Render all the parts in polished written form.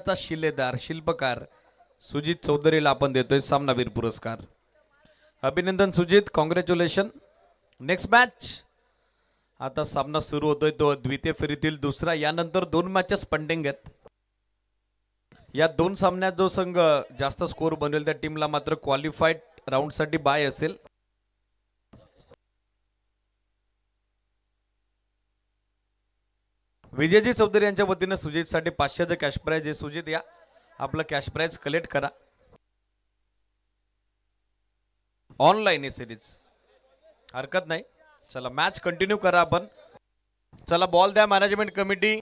सामन्याचा शिलेदार शिल्पकार सुजित चौधरीला आपण देतोय सामनावीर पुरस्कार। अभिनंदन सुजित, कॉंग्रॅच्युलेशन। नेक्स्ट मॅच आता सामना सुरू होतोय तो द्वितीय फेरीतील दुसरा। यानंतर दोन मॅचेस पेंडिंग आहेत। या दोन सामन्यात जो संघ जास्त स्कोर बनवेल त्या टीमला मात्र क्वालिफाईड राऊंड साठी बाय असेल। विजयजी चौधरी यांच्या वतीने सुजित साठी 500चं कॅश प्राइज आहे। सुजित या आपलं कॅश प्राइज कलेक्ट करा। ऑनलाइन आहे सिरीज, हरकत नाही। चला मॅच कंटिन्यू करा आपण। चला बॉल द्या मॅनेजमेंट कमिटी।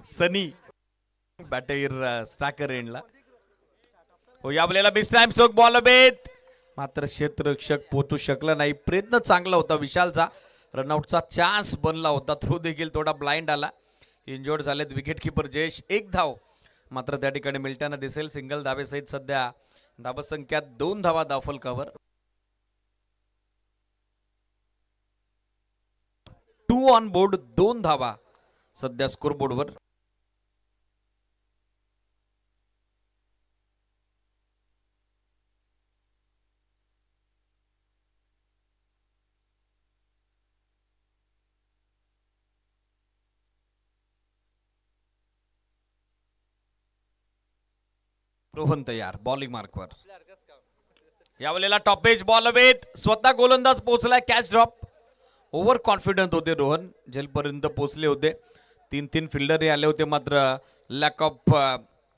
सनी बॅटर स्ट्रायकर एंडला हो। या आपल्याला मिस टाइम चोक बॉल बेत मात्र क्षेत्ररक्षक पोहोचू शकला नाही। प्रयत्न चांगला होता विशालचा, रनआउटचा चान्स बनला होता, थ्रो देखील थोडा ब्लाइंड आला। इंजोर्ड झालेत विकेट कीपर जयेश। एक धाव मात्र त्या ठिकाणी मिळताना दिसेल। सिंगल धावेसहित सध्या धावसंख्या 2 धावा दाफल कव्हर। 2 ऑन बोर्ड 2 धावा सध्या स्कोर बोर्डवर। रोहन तयार बॉलिंग मार्कवर। यावेळेला टॉप पेज बॉल वेत स्वतः गोलंदाज पोहोचलाय। Catch drop. ओव्हर कॉन्फिडंट होते रोहन, जेलपर्यंत पोहोचले होते। 3 फिल्डर आले होते मात्र लॅक ऑफ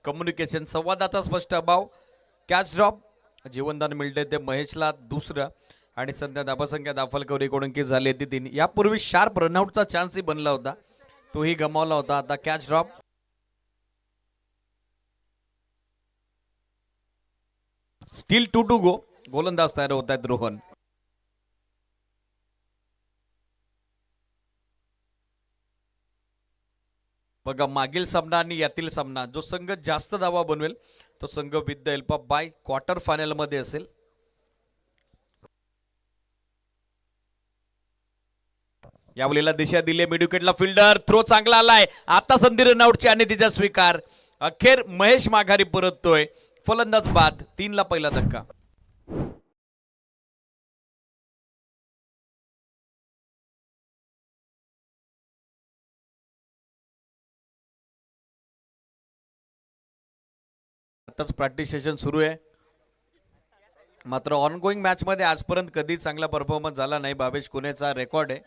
कम्युनिकेशन संवादाचा स्पष्ट अभाव. Catch drop. जीवनदान मिळते ते महेशला दुसरं आणि सध्या धावसंख्या दाफलकर 1 अंकित झाली ती 3. यापूर्वी शार्प रनआउटचा चान्सही बनला होता, तोही गमावला होता. आता catch drop. Still 2 to go. गोलंदाज तयार होत आहेत रोहन. बघा मागील सामना आणि यातील सामना जो संघ जास्त धावा बनवेल तो संघ with the help of bye quarter final मध्ये असेल. यावेळेला दिशा दिली मिडविकेटला. फिल्डर थ्रो चांगला आलाय. आता संधी रनआउटची आणि तिचा स्वीकार. अखेर महेश माघारी परततोय. फलंदाज बाद. 3 ला पहिला धक्का. आताच प्रॅक्टिस सेशन सुरू आहे. मात्र ऑनगोईंग मॅच मध्ये आजपर्यंत कधी चांगला परफॉर्मन्स झाला नाही. भावेश कुनेचा रेकॉर्ड आहे.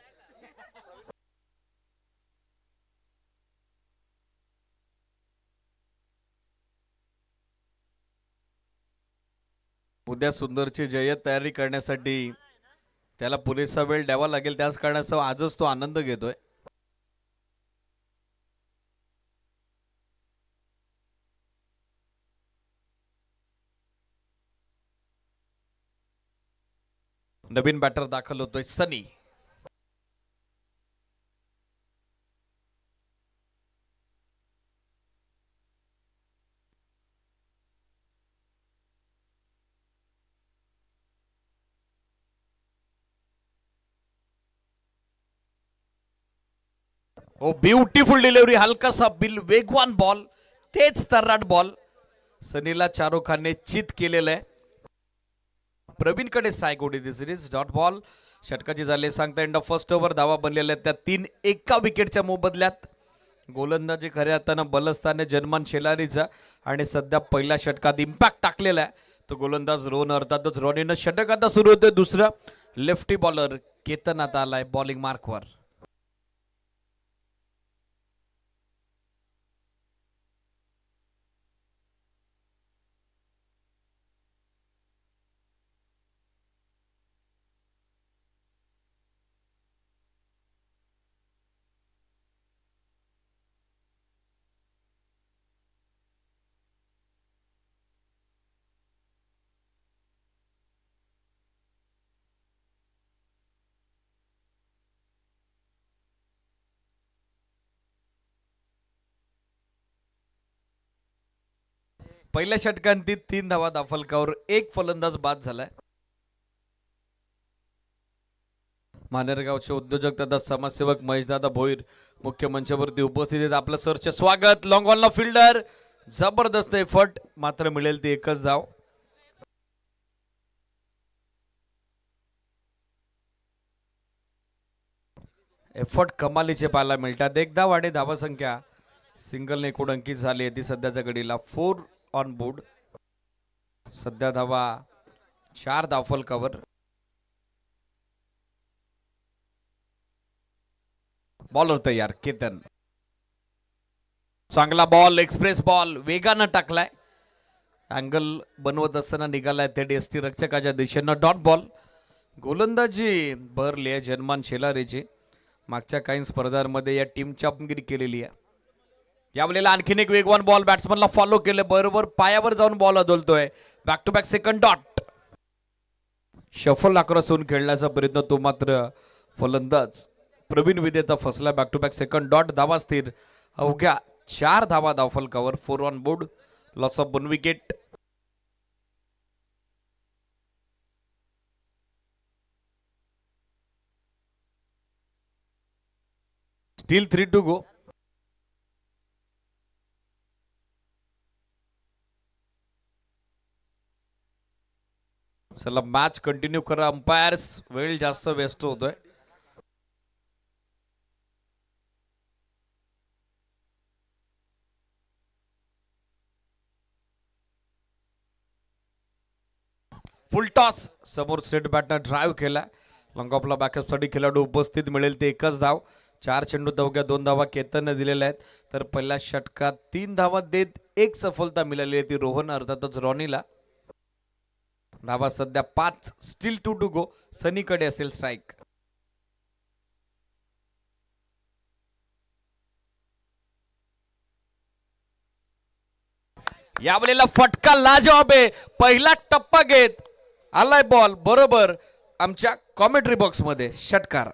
उद्या सुंदरची जय्यत तयारी करण्यासाठी त्याला पुरेसा वेळ द्यावा लागेल. त्याच कारणास्तव आजच तो आनंद घेतोय. नवीन बॅटर दाखल होतोय सनी. ओ ब्युटिफुल डिलिव्हरी. हलकासा बिल वेगवान बॉल. तेच तर्राट बॉल. सनीला शाहरुखाने चित केलेलं आहे. प्रवीणकडे स्ट्राईक होती ती सिरीज. Dot ball. षटकाची झाले सांगता एंड ऑफ फर्स्ट ओव्हर. धावा बनलेल्या त्या 3 एका विकेटच्या मोबदल्यात. गोलंदाजी खऱ्या अर्थानं बलस्थाने जन्मान शेलारीचा आणि सध्या पहिल्या षटकात इम्पॅक्ट टाकलेला आहे तो गोलंदाज रोहन. अर्थातच रोनीनं षटक आता सुरू होते. दुसरं लेफ्टी बॉलर केतन आता आलाय बॉलिंग मार्कवर. पहिल्या षटकांती 3 धावा दाफलकावर. 1 फलंदाज बाद झालाय. मानेरगावचे उद्योजक तथा समाजसेवक महेशदादा भोईर मुख्य मंचावरती उपस्थित आहेत. आपलं सरचे स्वागत. लॉंग ऑनला फिल्डर. जबरदस्त एफर्ट. मात्र मिळेल ती एकच धाव. एफर्ट कमालीचे पाहायला मिळतात. 1 धाव आणि धावसंख्या सिंगलने 1 अंकित झाली आहे ती सध्याच्या घडीला 4 ऑन बोर्ड. सध्या धावा 4 दाफलकावर. बॉलर तयार केतन. चांगला बॉल. एक्सप्रेस बॉल वेगानं टाकलाय. अँगल बनवत असताना निघालाय ते डेस्टी रक्षकाच्या दिशेनं. Dot ball. गोलंदाजी भरली आहे जन्मान शेलारीची. मागच्या काही स्पर्धांमध्ये या टीमची कामगिरी केलेली आहे. यावेळेला आणखीन एक वेगवान बॉल. बॅट्समनला फॉलो केलं. बरोबर पायावर जाऊन बॉल अदलतोय. Back to back second dot. Shuffle आक्रस होऊन खेळण्याचा प्रयत्न तो मात्र फलंदाज प्रवीण विदेता फसला. Back to back second dot. धावा स्थिर. अवघ्या 4 धावा धावफलकावर. 4 on board. Loss of 1 wicket. Still 3 to go. चला मॅच कंटिन्यू करा. अंपायर्स वेळ जास्त वेस्ट होतोय. Full toss. समोर सेट बॅटनं ड्राईव्ह केला. लॉंग ऑफला बॅकअपसाठी खेळाडू उपस्थित. मिळेल ते एकच धाव. 4 चेंडू अवघ्या 2 धावा केतनने दिलेल्या आहेत. तर पहिल्या षटकात 3 धावा देत एक सफलता मिळाली आहे ती रोहन अर्थातच रॉनीला. धावा सध्या 5, स्टील 2 टू गो. सनीकडे असेल स्ट्राईक. यावेळेला फटका लाजवाब आहे. पहिला टप्पा घेत आलाय बॉल बरोबर आमच्या कॉमेंट्री बॉक्स मध्ये. षटकार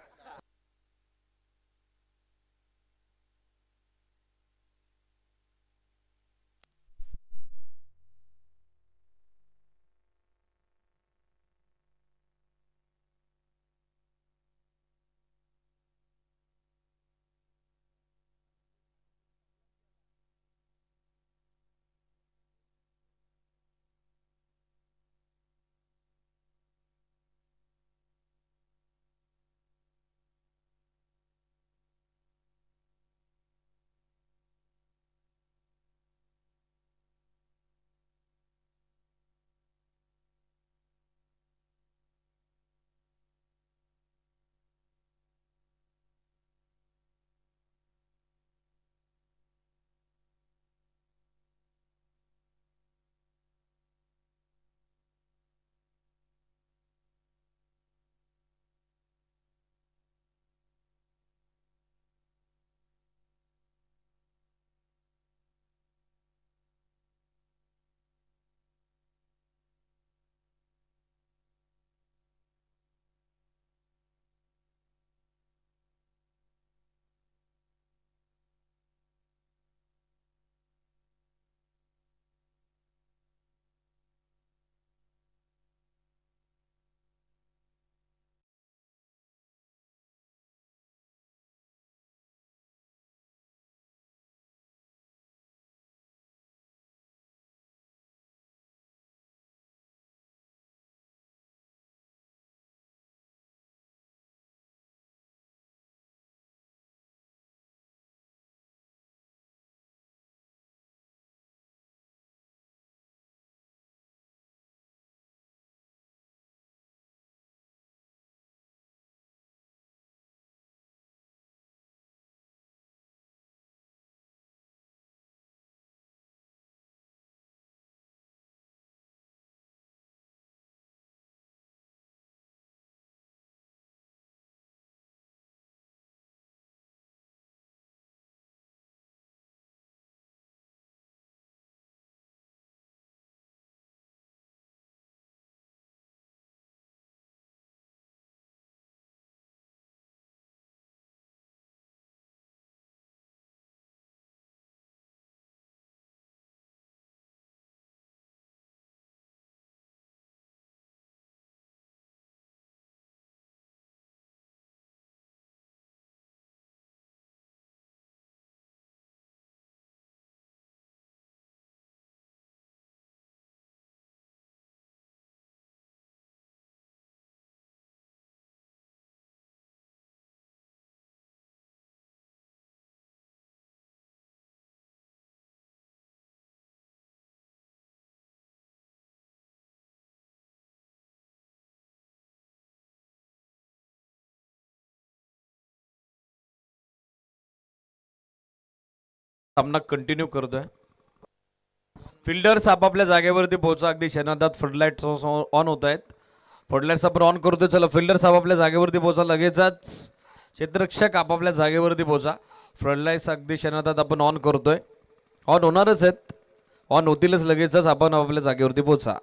सामना कंटिन्यू करतोय. फिल्डर्स आपापल्या जागेवरती पोहोचा. अगदी क्षणार्धात फ्लडलाईट्स ऑन होत आहेत. फ्लडलाईट्स आपण ऑन करतोय. चला फिल्डर्स आपापल्या जागेवरती पोहोचा. लगेचच क्षेत्ररक्षक आपापल्या जागेवरती पोहोचा. फ्लडलाईट्स अगदी क्षणार्धात आपण ऑन करतोय. ऑन होणारच आहेत. ऑन होतीलच लगेचच. आपण आपापल्या जागेवरती पोहोचा.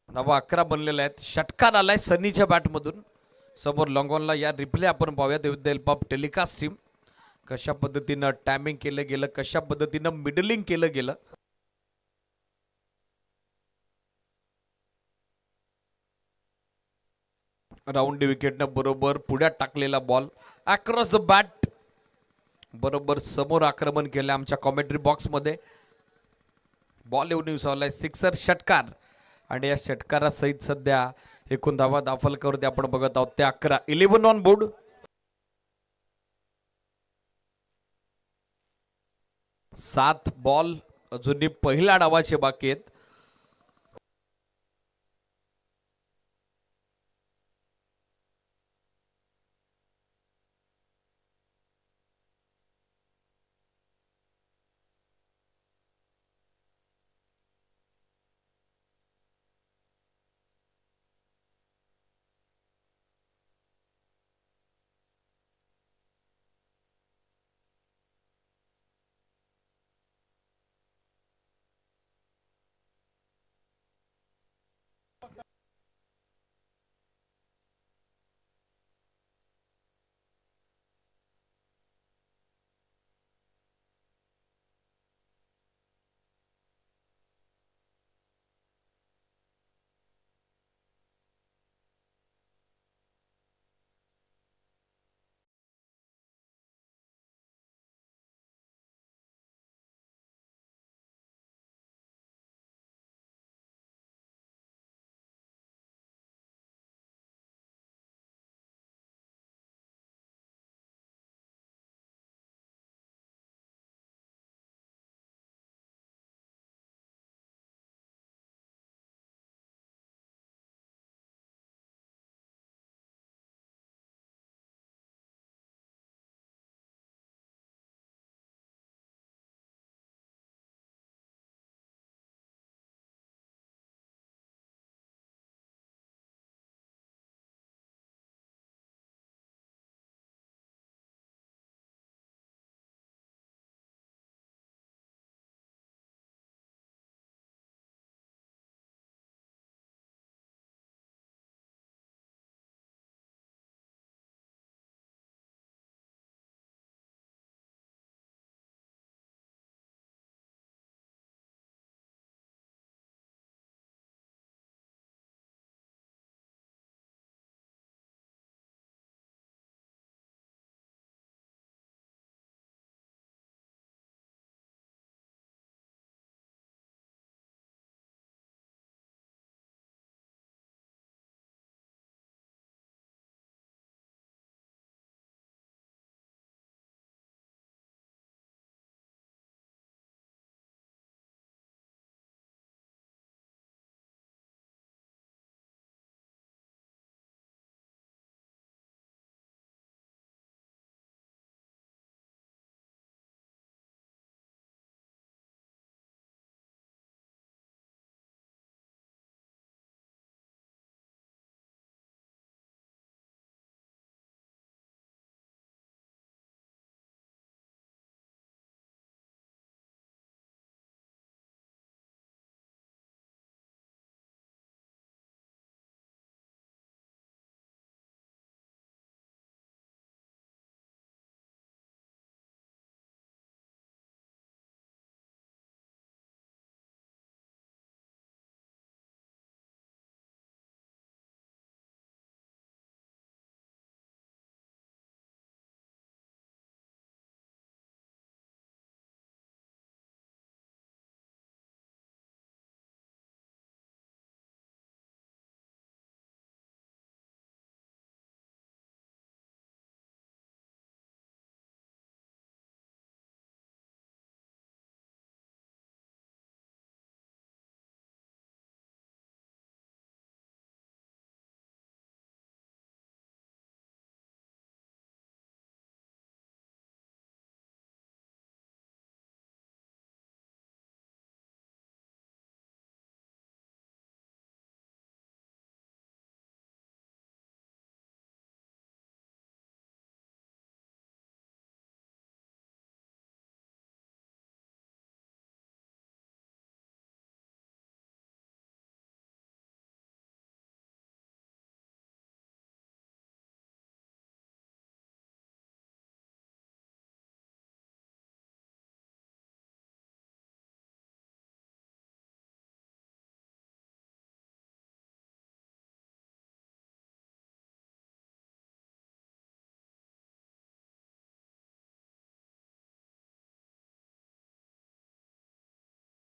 धावा 11 बनलेल्या आहेत. षटकार आलाय सनीच्या बॅटमधून समोर लॉंगॉनला. या रिप्ले आपण पाहूयात with the help of telecast team. कशा पद्धतीनं टायमिंग केलं गेलं, कशा पद्धतीनं मिडलिंग केलं गेलं. राऊंड विकेटनं बरोबर पुढ्यात टाकलेला बॉल अक्रॉस द बॅट बरोबर समोर आक्रमण केलं आमच्या कॉमेंट्री बॉक्स मध्ये. बॉल येऊन विसावलाय. सिक्सर षटकार आणि या षटकारासहित सध्या एकूण धावा दाफलकावरती आपण बघत आहोत ते 11. 11 ऑन बोर्ड. 7 बॉल अजूनही पहिल्या डावाचे बाकी आहेत.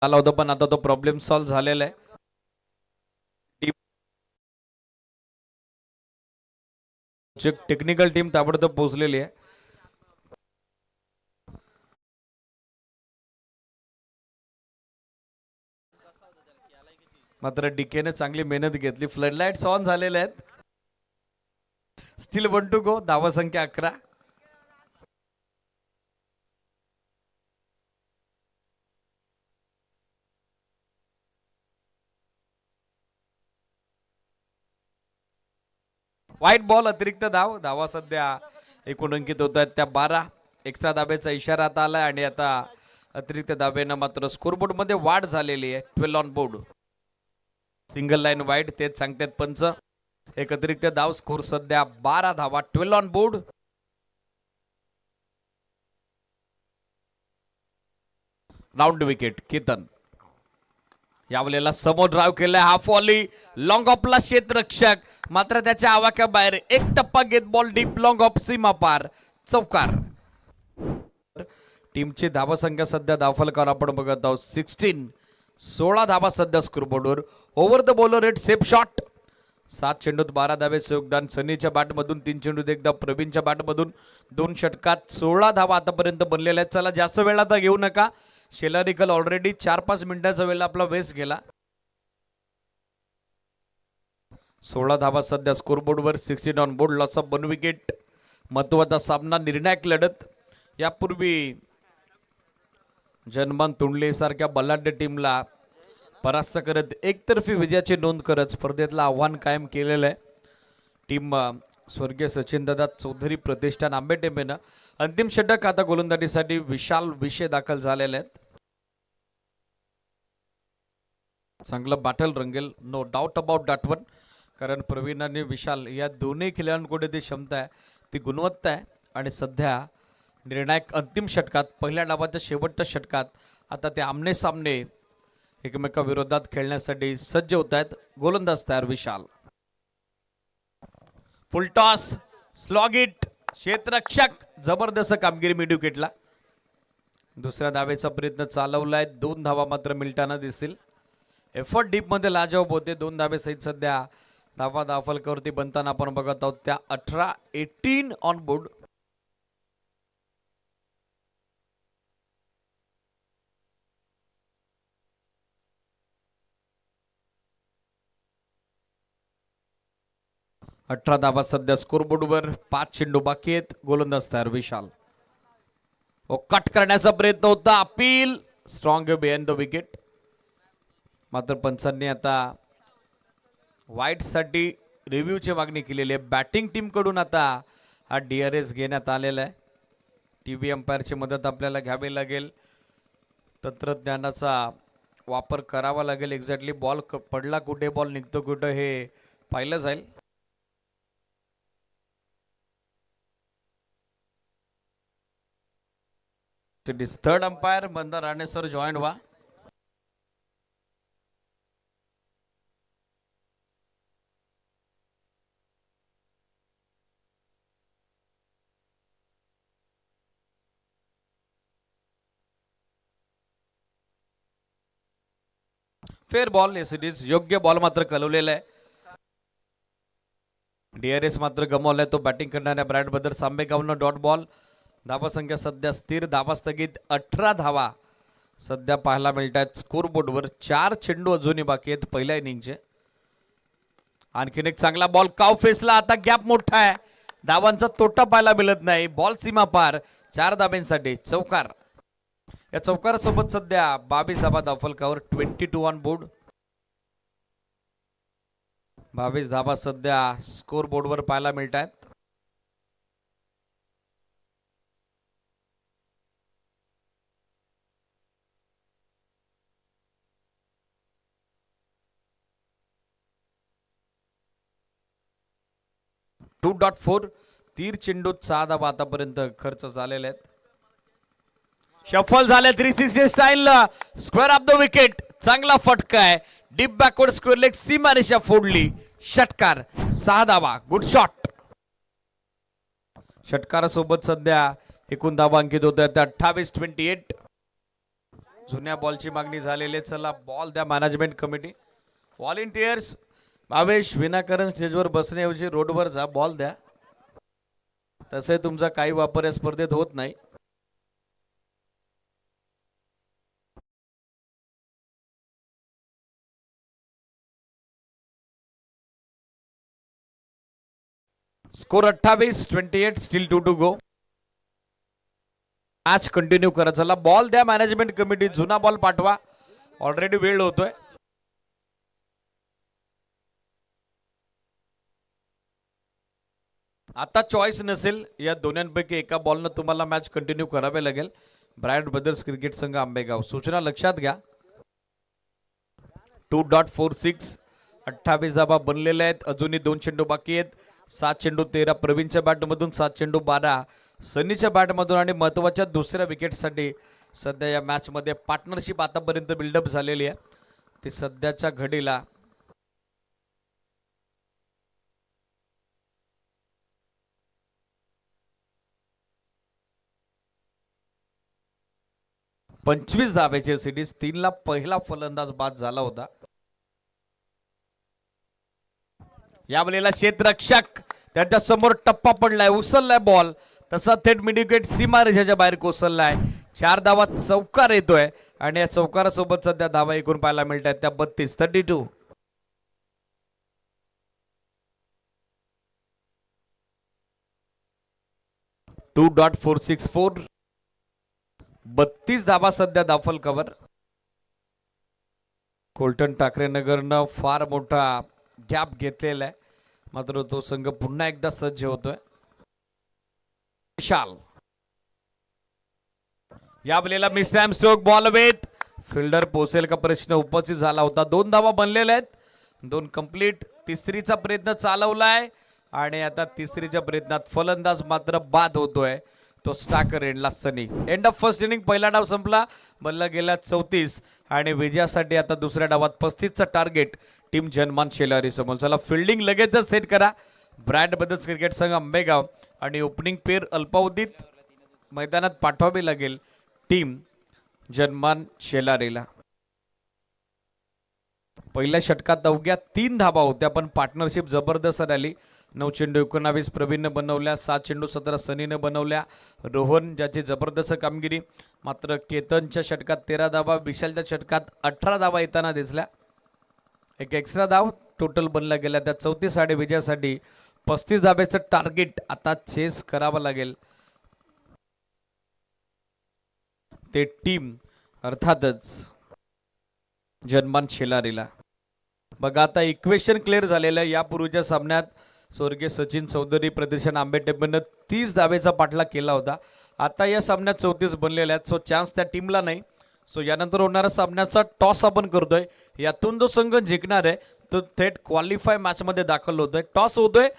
आला होता पण आता तो प्रॉब्लेम सॉल्व्ह झालेला आहे. टेक्निकल टीम ताबडतोब पोहोचलेली आहे. मात्र डीकेने चांगली मेहनत घेतली. फ्लडलाइट्स ऑन झालेले आहेत. Steel 1 to go. धावा संख्या 11. व्हाईट बॉल अतिरिक्त धाव. धावा सध्या एकूण अंकित होत आहेत त्या 12. एक्स्ट्रा धाब्याचा इशारा आता आलाय आणि आता अतिरिक्त धाब्यानं मात्र स्कोरबोर्ड मध्ये वाढ झालेली आहे. 12 ऑन बोर्ड. सिंगल लाईन वाईट तेच सांगतात पंच. एक अतिरिक्त धाव. स्कोर सध्या 12 धावा. 12 on board. Round wicket Ketan. यावेळेला समोर ड्राइव्ह केलाय. हाफ वॉली लॉंग ऑफला क्षेत्ररक्षक मात्र त्याच्या आवाक्या बाहेर. एक टप्पा घेत बॉल डीप लॉंग ऑफ सीमा पार. चौकार. टीमची धावा संख्या सध्या धावफलकावर आपण बघत आहोत 16 धावा सध्या स्कोरबोर्डवर. Over the bowler rate safe shot. 7 चेंडूत 12 धावेचे योगदान. सनीच्या बॅटमधून 3 चेंडूत एकदा. प्रवीणच्या बॅटमधून 2 षटकात 16 धावा आतापर्यंत बनलेल्या आहेत. चला जास्त वेळ आता घेऊ नका. शेलारिकल ऑलरेडी 4-5 मिनिटाचा वेळ आपला वेस्ट गेला. 16 धावा सध्या स्कोरबोर्डवर. 16 on board. Loss of 1 wicket. महत्वाचा सामना. निर्णायक लढत. यापूर्वी जनमान तुंडले सारख्या बलाढ्य टीमला परास्त करत एकतर्फी विजयाची नोंद करत स्पर्धेतला आव्हान कायम केलेलं आहे. टीम स्वर्गीय सचिनदादा चौधरी प्रतिष्ठान आंबेटेंबेनं अंतिम षटक आता गोलंदाजीसाठी विशाल विषय दाखल झालेले आहेत. चांगलं बॅटल रंगेल. No doubt about that one. कारण प्रवीण आणि विशाल या दोन्ही खेळाडूंकडे ती क्षमता आहे, ती गुणवत्ता आहे. आणि सध्या निर्णायक अंतिम षटकात पहिल्या डावाच्या शेवटच्या षटकात आता ते आमने सामने एकमेकाविरोधात खेळण्यासाठी सज्ज होत आहेत. गोलंदाज तयार Vishal. Full toss. Slog it. क्षेत्ररक्षक जबरदस्त कामगिरी मिड विकेटला. दुसऱ्या धावेचा प्रयत्न चालवलाय. 2 धावा मात्र मिळताना दिसतील. एफर्ट डीप मध्ये लाजवाब होते. 2 धावे सहित सध्या धावा धावफलकावरती बनताना आपण बघत आहोत त्या 18 ऑन बोर्ड. अठरा धावा सध्या स्कोरबोर्डवर. 5 चेंडू बाकी आहेत. गोलंदाज तयार विशाल. कट करण्याचा प्रयत्न होता. Appeal strong behind the wicket. मात्र पंचांनी आता वाईट साठी रिव्ह्यूची मागणी केलेली आहे. बॅटिंग टीम कडून आता हा DRS घेण्यात आलेला आहे. टीव्ही अंपायरची मदत आपल्याला घ्यावी लागेल. तंत्रज्ञानाचा वापर करावा लागेल. एक्झॅक्टली बॉल पडला कुठे, बॉल निघतो कुठं हे पाहिलं जाईल. Third umpire Mandar Rane sir join व्हा. Fair ball. Yes it is. योग्य बॉल मात्र कलवलेला आहे. DRS मात्र गमावलाय तो बॅटिंग करणाऱ्या ब्रॅड ब्रदर्स आंबेगावनं. Dot ball. धावा संख्या सध्या स्थिर. धावा स्थगित 18 धावा सध्या पाहायला मिळत आहेत स्कोरबोर्डवर. 4 चेंडू अजूनही बाकी आहेत पहिल्या इनिंगचे. आणखीन एक चांगला बॉल काव फेसला. आता गॅप मोठा आहे. धावांचा तोटा पाहायला मिळत नाही. बॉल सीमा पार. 4 धाब्यांसाठी चौकार. या चौकारासोबत सध्या 22 धावा धावफलकावर. 22 ऑन बोर्ड. 22 धावा सध्या स्कोरबोर्डवर पाहायला मिळत आहेत. .4 तीर चेंडूत 6 धावा आतापर्यंत खर्च झालेले आहेत. शफल झाले 360 style. Square of the wicket. चांगला फटका आहे. डीप बॅकवर्ड स्क्वेअर लेग सीमारेषा फोडली. षटकार. 6 धावा. Good shot. षटकारासोबत सध्या एकूण धावा अंकित होत आहेत 28-28. जुन्या बॉलची मागणी झालेली. चला बॉल द्या मॅनेजमेंट कमिटी. व्हॉलेंटियर्स भावेश विनाकारण स्टेजवर बसण्याऐवजी रोडवर जा, बॉल द्या. तसे तुमचा काही वापर या स्पर्धेत होत नाही. Score 28-28, still 2 to go. Match continue करा. चला बॉल द्या मॅनेजमेंट कमिटी. जुना बॉल पाठवा, ऑलरेडी वेळ होतोय. आता चॉईस नसेल, या दोन्हीपैकी एका बॉलनं तुम्हाला मॅच कंटिन्यू करावे लागेल. ब्रायट ब्रदर्स क्रिकेट संघ आंबेगाव. सूचना लक्षात घ्या. 2.46, 28 धाबा बनलेल्या आहेत. अजूनही 2 चेंडू बाकी आहेत. 7 चेंडू 13 प्रवीणच्या बॅटमधून, 7 चेंडू 12 सनीच्या बॅटमधून. आणि महत्वाच्या दुसऱ्या विकेटसाठी सध्या या मॅच मध्ये पार्टनरशिप आतापर्यंत बिल्डअप झालेली आहे. ती सध्याच्या घडीला पंचवीस धाब्याची सिरीज. 3 ला पहिला फलंदाज बाद झाला होता. यावेळेला क्षेत्ररक्षक त्याच्या समोर टप्पा पडलाय, उचललाय बॉल, तसा थेट मिडविकेट सीमा रेषेच्या बाहेर कोसळलाय. 4 धावा चौकार येतोय आणि या चौकारासोबत सध्या धावा एकूण पाहायला मिळत आहेत त्या 32. 2.464, 32 धावा सध्या दाफल कव्हर. कोलटन ठाकरे नगरनं फार मोठा गॅप घेतलेला आहे, मात्र तो संघ पुन्हा एकदा सज्ज होतोय. विशाल यावेळेला मिसटॅम स्ट्रोक बॉल वेत. फिल्डर पोहोचेल का प्रश्न उपस्थित झाला होता. 2 धावा बनलेल्या आहेत, 2 कंप्लीट. तिसरीचा प्रयत्न चालवलाय आणि आता तिसरीच्या प्रयत्नात फलंदाज मात्र बाद होतोय, तो स्टाकर एंडला Sunny. End of first inning. पहिला डाव संपला, बल्ला गेला 34 आणि विजयासाठी आता दुसऱ्या डावात 35चा टार्गेट टीम जनमान शेलारी समोर. चला फिल्डिंग लगेचच सेट करा. ब्रायट ब्रदर्स क्रिकेट संघ आंबेगाव आणि ओपनिंग पेर अल्पावधीत मैदानात पाठवावी लागेल टीम जनमान शेलारीला. पहिल्या षटकात अवघ्या 3 धाबा होत्या, पण पार्टनरशिप जबरदस्त आली. 9 चेंडू 19 प्रवीणनं बनवल्या, 7 चेंडू 17 सनीनं बनवल्या. रोहन ज्याची जबरदस्त कामगिरी. मात्र केतनच्या षटकात 13 धाबा, विशालच्या षटकात 18 धाबा येताना दिसल्या. एक एक्स्ट्रा धाव टोटल बनला गेला त्या 34 आणि विजयासाठी 35 धाब्याचं टार्गेट आता चेस करावं लागेल ते टीम अर्थातच जनमान शेलारीला. बघा आता इक्वेशन क्लिअर झालेलं आहे. यापूर्वीच्या सामन्यात स्वर्गीय सचिन चौधरी प्रदर्शन आंबेटेपेनं 30 धाब्याचा पाठलाग केला होता. आता या सामन्यात 34 बनलेल्या आहेत, सो चान्स त्या टीमला नाही. सो यानंतर होणारा सामन्याचा टॉस आपण करतोय. यातून जो संघ जिंकणार आहे तो थेट क्वालिफाय मॅच मध्ये दाखल होतोय. टॉस होतोय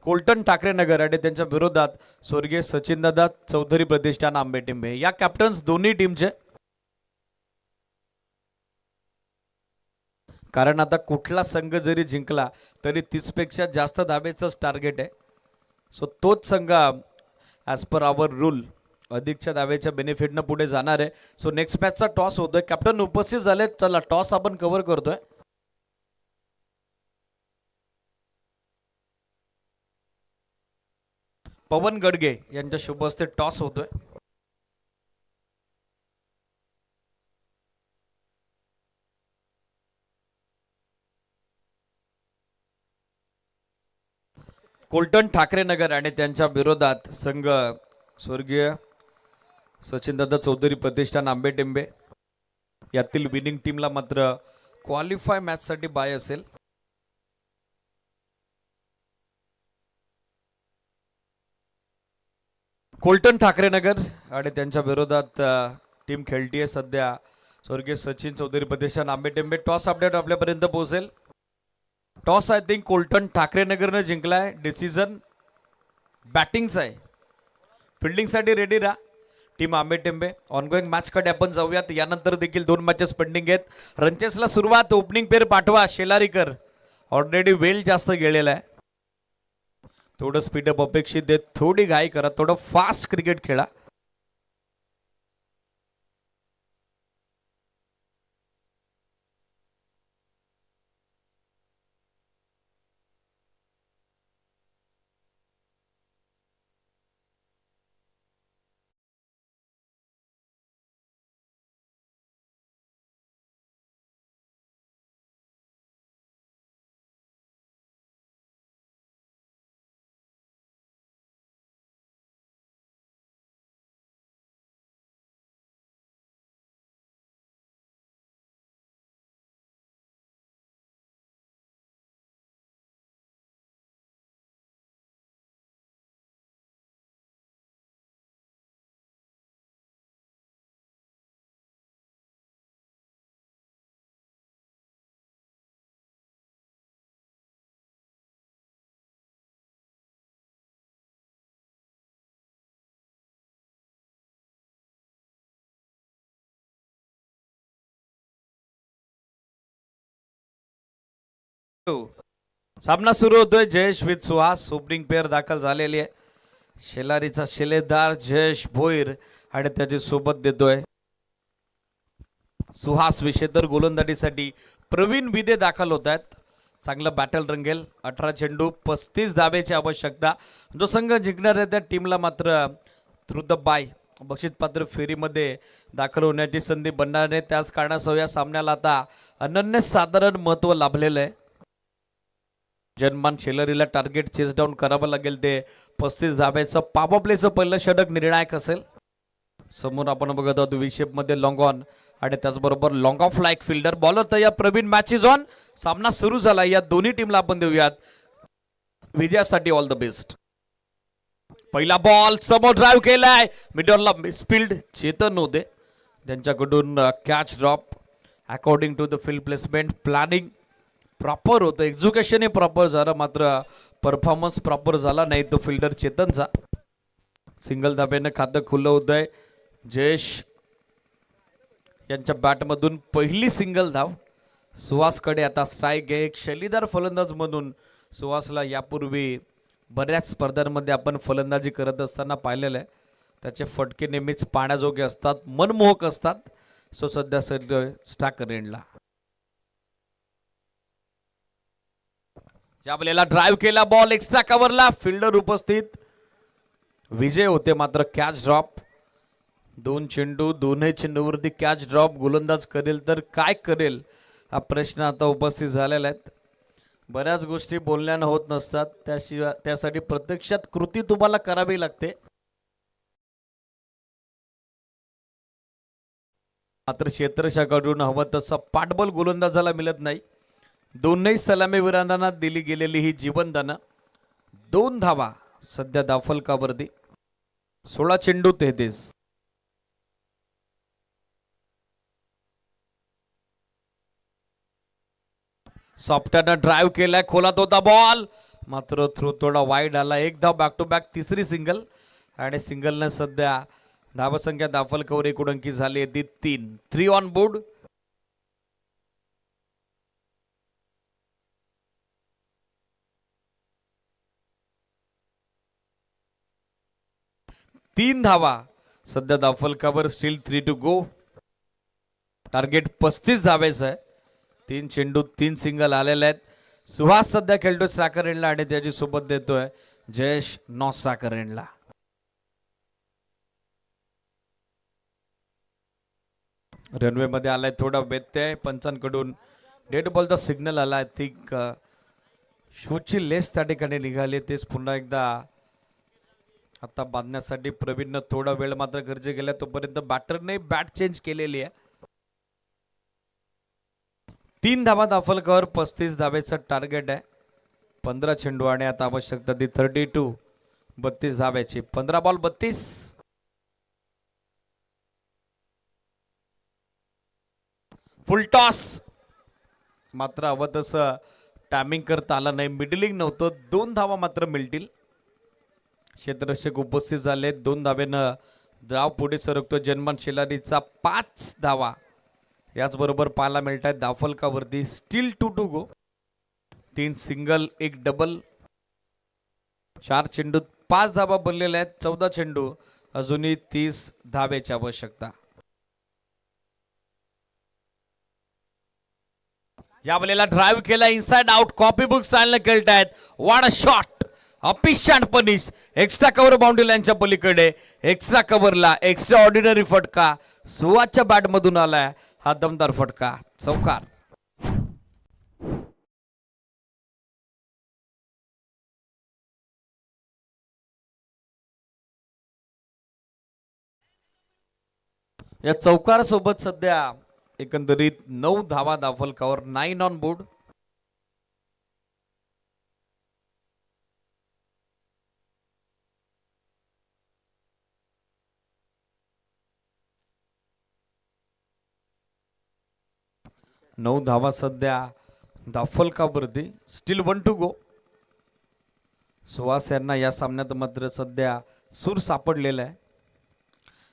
कोलटन ठाकरे नगर आणि त्यांच्या विरोधात स्वर्गीय सचिनदादा चौधरी प्रतिष्ठान आंबेटेंबे या कॅप्टन्स दोन्ही टीमचे. कारण आता कुठला संघ जरी जिंकला तरी 30 पेक्षा जास्त धाब्याचंच टार्गेट आहे. सो तोच संघ ॲज पर आवर रूल अधिकच्या धाब्याच्या बेनिफिटनं पुढे जाणार आहे. सो नेक्स्ट मॅचचा टॉस होतोय. कॅप्टन उपस्थित झाले. चला टॉस आपण कव्हर करतोय. पवन गडगे यांच्या शुभ हस्ते टॉस होतोय. कोलटन ठाकरे नगर आणि त्यांच्या विरोधात संघ स्वर्गीय सचिनदादा चौधरी प्रतिष्ठान आंबेटेंबे. यातील विनिंग टीमला मात्र क्वालिफाय मॅच साठी बाय असेल. कोलटन ठाकरे नगर आणि त्यांच्या विरोधात टीम खेळतीये सध्या स्वर्गीय सचिन चौधरी प्रतिष्ठान आंबेटेंबे. टॉस अपडेट आपल्यापर्यंत पोहोचेल. टॉस आय थिंक कोलटन ठाकरे नगरनं जिंकलाय. डिसिजन बॅटिंगचा आहे. फिल्डिंगसाठी रेडी राहा टीम आंबेटेंबे. ऑनगोईंग मॅच कडे आपण जाऊयात. यानंतर देखील 2 मॅचेस पेंडिंग आहेत. रनचेसला सुरुवात. ओपनिंग पेर पाठवा शेलारीकर. ऑलरेडी वेल जास्त गेलेला आहे. थोडं स्पीडअप अपेक्षित देत, थोडी घाई करा, थोडं फास्ट क्रिकेट खेळा. सामना सुरू होतोय. Jayesh with Suhas opening pair दाखल झालेली आहे. शेलारीचा शिलेदार जयेश भोईर आणि त्याची सोबत देतोय सुहास विषेतर. गोलंदाजीसाठी प्रवीण विदे दाखल होत आहेत. चांगलं बॅटल रंगेल. 18 चेंडू 35 धाब्याची आवश्यकता. जो संघ जिंकणार आहे त्या टीमला मात्र थ्रू द बाय बक्षीस पात्र फेरीमध्ये दाखल होण्याची संधी बनणार आहे. त्याच कारणासह या सामन्याला आता अनन्यसाधारण महत्व लाभलेलं आहे. जनमान शेलरीला टार्गेट चेस डाऊन करावं लागेल. ते 35 धाब्याचं पॉवर प्लेचं पहिलं षटक निर्णायक असेल. समोर आपण बघत आहोत व्ही शेप मध्ये लॉंग ऑन आणि त्याचबरोबर long of like fielder. Bowler तयार प्रवीण. Match is on. सामना सुरू झाला. या दोन्ही टीमला आपण देऊयात विजयासाठी ऑल द बेस्ट. पहिला बॉल समोर ड्राईव्ह केलाय. मिडॉनला मिसफिल्ड. चेतन होते त्यांच्याकडून catch drop. According to the field placement planning proper होतं. एक्झिक्युशन प्रॉपर झालं मात्र परफॉर्मन्स प्रॉपर झाला नाही तो फिल्डर चेतनचा. सिंगल धाब्यानं खातं खुलं होतंय. जयेश यांच्या बॅटमधून पहिली सिंगल धाव. सुहासकडे आता स्ट्राईक आहे. एक शैलीदार फलंदाज म्हणून सुहासला यापूर्वी बऱ्याच स्पर्धांमध्ये आपण फलंदाजी करत असताना पाहिलेलं आहे. त्याचे फटके नेहमीच पाण्याजोगे असतात, मनमोहक असतात. सो सध्या स्ट्रायकर एंडला या बॉलला ड्राईव्ह केला. बॉल एक्स्ट्रा कव्हरला. फिल्डर उपस्थित. विजय होते मात्र कॅच ड्रॉप. 2 चेंडू दोन्ही चेंडूवरती कॅच ड्रॉप. गोलंदाज करेल तर काय करेल हा प्रश्न आता उपस्थित झालेला आहे. बऱ्याच गोष्टी बोलण्यानं होत नसतात. त्याशिवाय त्यासाठी प्रत्यक्षात कृती तुम्हाला करावी लागते. मात्र क्षेत्रशाकडून हवं तसं पाठबॉल गोलंदाजाला मिळत नाही. दोन्ही सलामीवीरांना दिली गेलेली ही जीवनदानं. 2 धावा सध्या धावफलकावरती. 16 चेंडू 33. सॉफ्टनं ड्राईव्ह केलाय. खोलात होता बॉल मात्र थ्रू थोडा वाईड आला. 1 धाव बॅक टू बॅक. तिसरी सिंगल आणि सिंगलने सध्या धावसंख्या धावफलकावर एकूण अंकी झाली ती 3. 3 ऑन बोर्ड. तीन धावा सध्या धावफलकावर. Still 3 to go. टार्गेट 35 धावायचं आहे. 3 चेंडू 3 सिंगल आलेले आहेत. सुहास सध्या खेळतोय स्ट्रायकर एंडला आणि त्याची सोबत देतोय जयेश नॉन स्ट्रायकर एंडला. रनवे मध्ये आलाय थोडा व्यत्यय. पंचांकडून डेड बॉलचा सिग्नल आला. आय थिंक शूची लेस त्या ठिकाणी निघाली. तेच पुन्हा एकदा आता बांधण्यासाठी प्रवीणनं थोडा वेळ मात्र गरजे गेला. तोपर्यंत बॅटरने बॅट चेंज केलेली आहे. 3 धावा धावफलकावर. 35 धावेचं टार्गेट आहे. 15 चेंडू आणि आता आवश्यकता ती 32 धाव्याची. 15 बॉल 32. फुल टॉस मात्र हवं तसं टायमिंग करता आलं नाही. मिडलिंग नव्हतं. 2 धावा मात्र मिळतील. क्षेत्ररक्षक उपस्थित झाले. 2 धावेनं धाव पुढे सरकतो जनमान शेलारीचा. 5 धावा याचबरोबर पाहायला मिळत आहेत धावफलकावरती. Still 2 to go. 3 single 1 double. 4 चेंडू 5 धावा बनलेल्या आहेत. 14 चेंडू अजूनही 30 धावेची आवश्यकता. या बॉलला ड्राईव्ह केला. Inside out. कॉपी बुक स्टाईलने खेळतायत. What a shot. अपिशांट पनिश. एक्स्ट्रा कव्हर बाउंड्री लाईनच्या पलीकडे. एक्स्ट्रा कव्हरला एक्स्ट्रा ऑर्डिनरी फटका सुहासच्या बॅट मधून आलाय. हा दमदार फटका. चौकार. या चौकार सोबत सध्या एकंदरीत 9 धावा धावफलकावर. 9 ऑन बोर्ड. नऊ धावा सध्या धावफलकावरती. Still 1 to go. सुहास यांना या सामन्यात मात्र सध्या सूर सापडलेला आहे.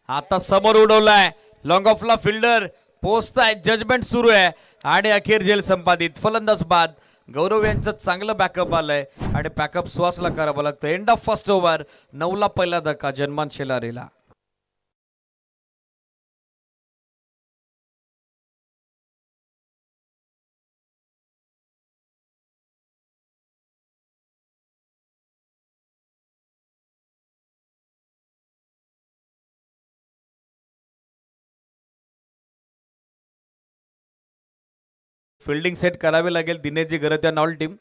आता समोर उडवलाय. लॉंग ऑफला फिल्डर पोहोचताय, जजमेंट सुरू आहे आणि अखेर झेल संपादित. फलंदाज बाद. गौरव यांचं चांगलं बॅकअप आलंय आणि बॅकअप सुहासला करावं लागतं. End of first over. 9ला पहिला धक्का जन्मान शेलारीला. फिल्डिंग सेट करावे लागेल. दिनेशची गरज आहे all team.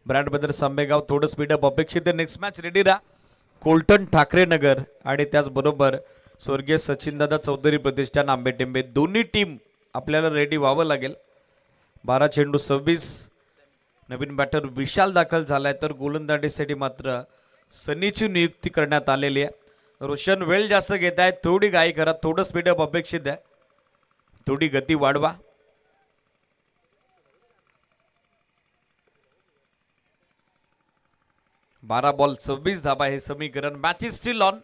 Brad Brothers Ambegaon थोडं स्पीडअप अपेक्षित आहे. नेक्स्ट मॅच रेडी राहा. कोलटन ठाकरे नगर आणि त्याचबरोबर स्वर्गीय सचिनदादा चौधरी प्रतिष्ठान आंबेटेंबे दोन्ही टीम आपल्याला रेडी व्हावं लागेल. 12 चेंडू 26. नवीन बॅटर विशाल दाखल झालाय तर गोलंदाजीसाठी मात्र सनीची नियुक्ती करण्यात आलेली आहे. रोशन वेळ जास्त घेत आहे. थोडी घाई करा. थोडं स्पीडअप अपेक्षित आहे. थोडी गती वाढवा. 12 बॉल 26 धाबा हे समीकरण. Match is steel on.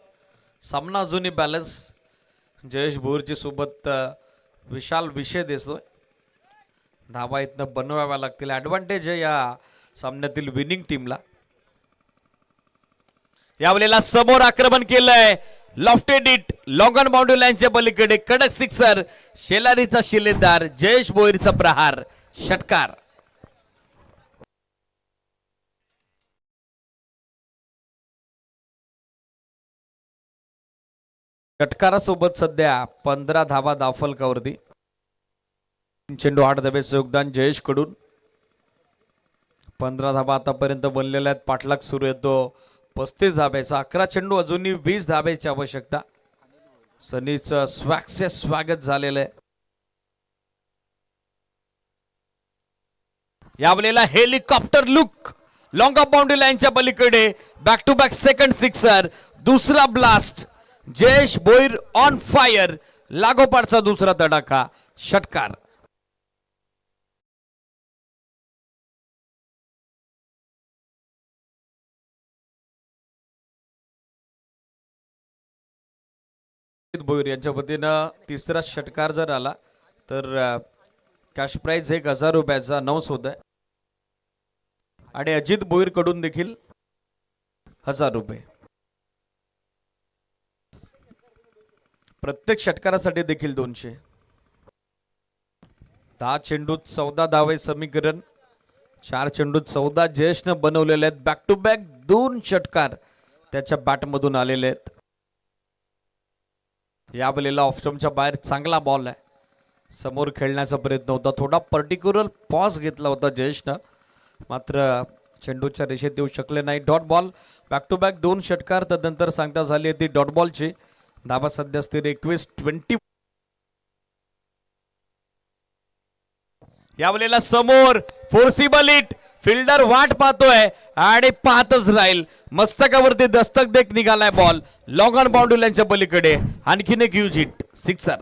सामना अजूनही बॅलन्स. जयेश भोरची सोबत विशाल विषय दिसतोय. धाबा इथनं बनवाव्या लागतील. ॲडव्हान्टेज आहे या सामन्यातील विनिंग टीमला. यावेळेला समोर आक्रमण केलंय. Lofted it. Long on boundary लाईनच्या पलीकडे कडक सिक्सर. शेलारीचा शिलेदार जयेश भोईरचा प्रहार. षटकार. षटकारासोबत सध्या 15 धावा दाफलकावरती. चेंडू 8 धाब्याचं योगदान जयेश कडून. 15 धाबा आतापर्यंत बनलेल्या आहेत. पाठलाग सुरू येतो 35 धाब्याचा. 11 चेंडू अजूनही 20 धाब्याची आवश्यकता. सनीचं स्वॅगचे स्वागत झालेलं आहे. यावेळेला helicopter look. Long off boundary लाईनच्या पलीकडे back to back second sixer. दुसरा blast. Jayesh Bhoir on fire. लागोपाठचा दुसरा तडाखा. षटकार. भोईर यांच्या वतीनं तिसरा षटकार जर आला तर कॅश प्राइज 1000 रुपयाचा अनाऊन्स होत आहे आणि अजित भोईर कडून देखील 1000 रुपये. प्रत्येक षटकारासाठी देखील 200. 10 चेंडूत 14 धावे समीकरण. 4 चेंडूत 14 जयेशनं बनवलेले आहेत. बॅक टू बॅक 2 षटकार त्याच्या बॅटमधून आलेले आहेत. यावेळेला ऑफस्टम्पच्या बाहेर चांगला बॉल आहे. समोर खेळण्याचा प्रयत्न होता. थोडा पर्टिक्युलर पॉज घेतला होता जयेशनं, मात्र चेंडूच्या रेषेत येऊ शकले नाही. Dot ball. Back to back 2 षटकार. तदनंतर सांगता झाली ती डॉट बॉलची. धाबा सध्या स्थिर 21-20. यावेळेला समोर फोर्सिबल हिट. फिल्डर वाट पाहतोय आणि पाहतच राहील. मस्तकावरती दस्तक देत निघालाय बॉल. लॉंग ऑन बाउंड्री लाईनच्या पलीकडे आणखीन एक ह्यूज हिट. सिक्सर.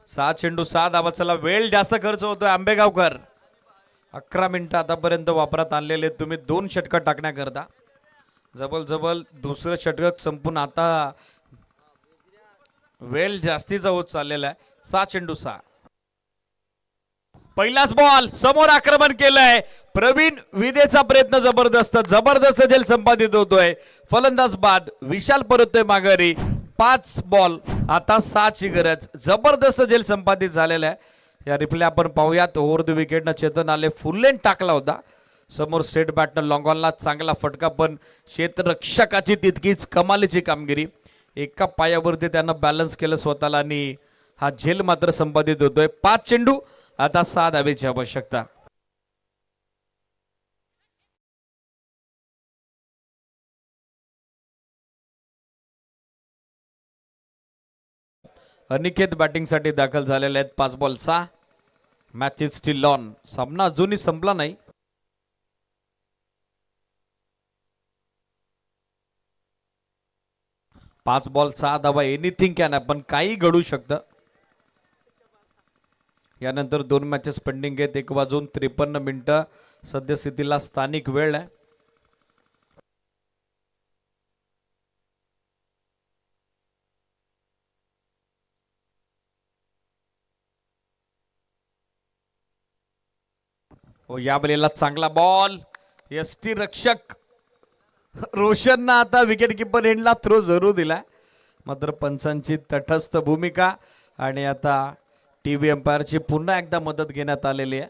6 चेंडू 6 धावा. चला वेळ जास्त खर्च होतोय आंबेगावकर. 11 मिनिटं आतापर्यंत वापरात आणलेले तुम्ही 2 षटकं टाकण्याकरता. जबल दुसरं षटक संपून आता वेळ जास्तीचा होत चाललेला आहे. 6 चेंडू 6. पहिलाच बॉल समोर आक्रमण केलंय. प्रवीण विदेचा प्रयत्न जबरदस्त झेल संपादित होतोय. फलंदाज बाद. विशाल परतोय माघारी. 5 बॉल आता 6 ची गरज. जबरदस्त झेल संपादित झालेला आहे. या रिप्ले आपण पाहूयात. ओव्हर द विकेटनं चेतन आले फुल लेन टाकला होता. समोर स्ट्रेट बॅटनं लॉंग ऑनला चांगला फटका, पण क्षेत्ररक्षकाची तितकीच कमालीची कामगिरी. एका पायावरती त्यानं बॅलन्स केलं स्वतःला आणि हा झेल मात्र संपादित होतोय. 5 चेंडू आता 6 धावेची आवश्यकता. अनिकेत बॅटिंगसाठी दाखल झालेले आहेत. 5 ball 6. Match is steel on. सामना अजूनही संपला नाही. पाच बॉल 6 धावा. Anything can happen. काही घडू शकतं. यानंतर 2 मॅचेस पेंडिंग आहेत. 1:53 सद्यस्थितीला स्थानिक वेळ आहे. या बलेला चांगला बॉल. यष्टी रक्षक रोशनना आता विकेट किपर एंडला थ्रो जरूर दिला. मात्र पंचांची तटस्थ भूमिका आणि आता टीव्ही अंपायरची पुन्हा एकदा मदत घेण्यात आलेली आहे.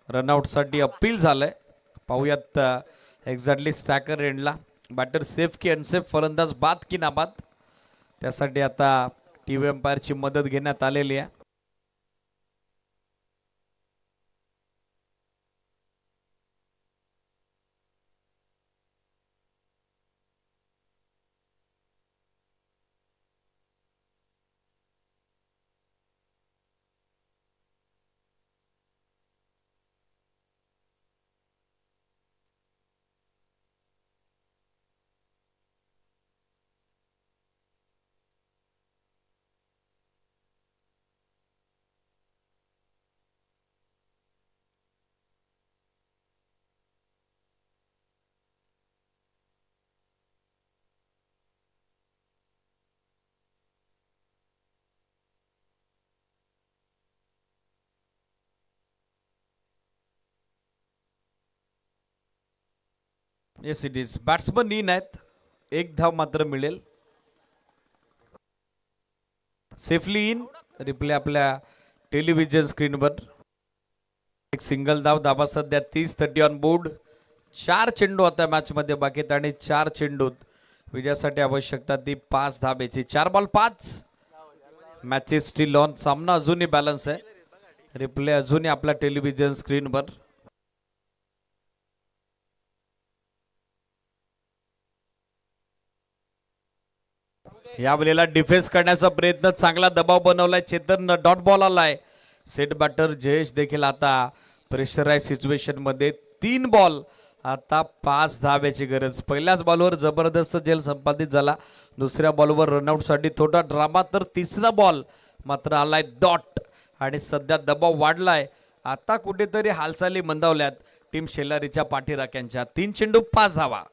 रनआउटसाठी अपील झालंय. पाहूयात एक्झॅक्टली स्टॅकर एंडला बॅटर सेफ की अनसेफ, फलंदाज बाद की नाबाद, त्यासाठी आता टीव्ही अंपायरची मदत घेण्यात आलेली आहे. Yes it is. Batsman in आहेत. 1 धाव मात्र मिळेल. Safely in. रिप्ले आपल्या टेलिव्हिजन स्क्रीनवर. एक सिंगल धाव. धाबा सध्या 30 ऑन बोर्ड. 4 चेंडू आता मॅच मध्ये बाकी आहेत आणि 4 चेंडूत विजयासाठी आवश्यकता ती 5 धाब्याची. 4 ball 5. Match is steel on. सामना अजूनही बॅलन्स आहे. रिप्ले अजूनही आपल्या टेलिव्हिजन स्क्रीनवर. या वेळेला डिफेन्स करण्याचा प्रयत्न, चांगला दबाव बनवलाय चेतन. डॉट बॉल आलाय. सेट बॅटर जयेश देखील आता प्रेशराइज सिच्युएशन मध्ये. 3 बॉल आता 5 धाब्याची गरज. पहिल्याच बॉलवर जबरदस्त झेल संपादित झाला. दुसऱ्या बॉलवर रनआउट साठी थोडा ड्रामा, तर तिसरा बॉल मात्र आलाय डॉट आणि सध्या दबाव वाढलाय. आता कुठेतरी हालचाली मंदावल्यात टीम शेलारीच्या पाठीराख्यांच्या. 3 चेंडू 5 धावा.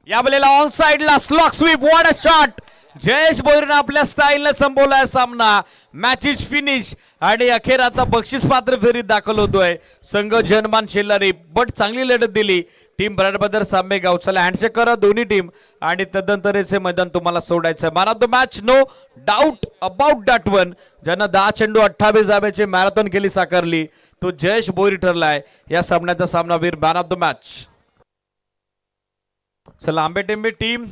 या बलेला ऑन साइडला slog sweep. What a shot. Jayesh भोईरने आपल्या स्टाईलने संपवलाय सामना. मॅच इज फिनिश आणि अखेर आता बक्षीस पात्र फेरीत दाखल होतोय संघ जनमान शेलारी. बट चांगली लढत दिली टीम ब्रॅडब्रदर्स आंबेगाव. चला हँडशेक करा दोन्ही टीम आणि तदनंतरचे मैदान तुम्हाला सोडायचंय. Man of the match no doubt about that one. ज्यानं 10 चेंडू 28 धाब्याची मॅरेथॉन केली साकारली, तो जयेश भोईर ठरलाय या सामन्याचा सामनावीर, मॅन ऑफ द मॅच. चला Ambetembe team,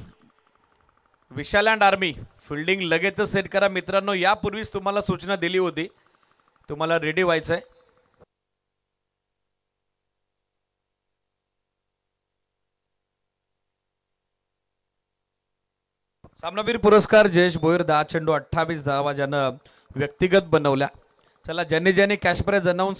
Vishal and army fielding लगेचच सेट करा मित्रांनो. यापूर्वीच तुम्हाला सूचना दिली होती, तुम्हाला रेडी व्हायचंय. सामनावीर पुरस्कार जयेश भोईर. 10 चेंडू 28 धावा ज्यानं व्यक्तिगत बनवल्या. चला ज्यांनी कॅश प्राइज अनाऊन्स